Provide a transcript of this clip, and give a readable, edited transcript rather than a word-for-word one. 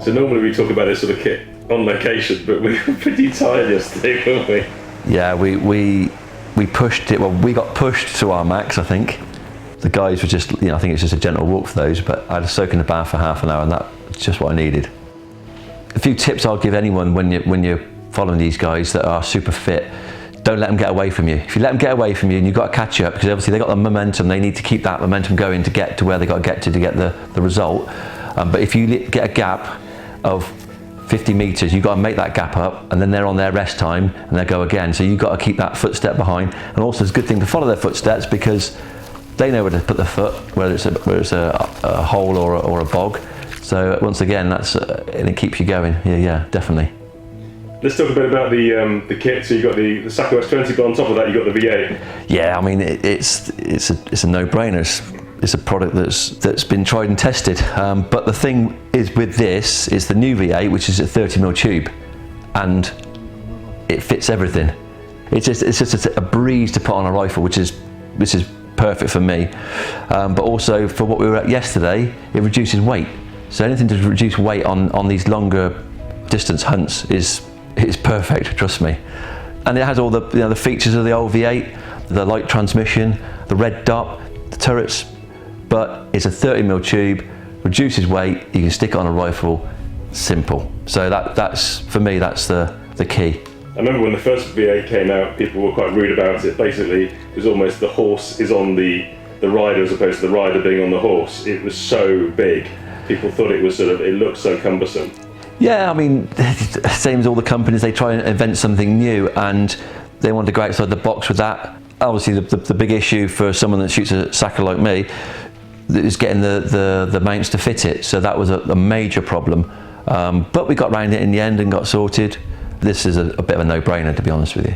So normally we talk about this sort of kit on location, but we were pretty tired yesterday, weren't we? Yeah, we pushed it. Well, we got pushed to our max, I think. The guys were just, I think it's just a gentle walk for those, but I had a soak in the bath for half an hour, and that's just what I needed. A few tips I'll give anyone when you're following these guys that are super fit: don't let them get away from you. If you let them get away from you, and you've got to catch up, because obviously they've got the momentum, they need to keep that momentum going to get to where they've got to get to get the result. But if you get a gap of 50 metres, you've got to make that gap up, and then they're on their rest time and they go again. So you've got to keep that footstep behind. And also it's a good thing to follow their footsteps, because they know where to put their foot, whether it's a hole or a bog. So once again, and it keeps you going. Yeah, definitely. Let's talk a bit about the kit. So you've got the Sako S20, but on top of that you've got the V8. Yeah, I mean it's a no-brainer. It's a product that's been tried and tested. But the thing is with this is the new V8, which is a 30mm tube, and it fits everything. It's just a breeze to put on a rifle, which is perfect for me. But also for what we were at yesterday, it reduces weight. So anything to reduce weight on these longer distance hunts is perfect, trust me. And it has all the features of the old V8, the light transmission, the red dot, the turrets. But it's a 30mm tube, reduces weight, you can stick it on a rifle, simple. So that's for me, that's the key. I remember when the first V8 came out, people were quite rude about it. Basically, it was almost the horse is on the rider as opposed to the rider being on the horse. It was so big. People thought it looked so cumbersome. Yeah, I mean, same as all the companies, they try and invent something new, and they want to go outside the box with that. Obviously, the big issue for someone that shoots a Sako like me is getting the mounts to fit it. So that was a major problem. But we got around it in the end and got sorted. This is a bit of a no-brainer, to be honest with you.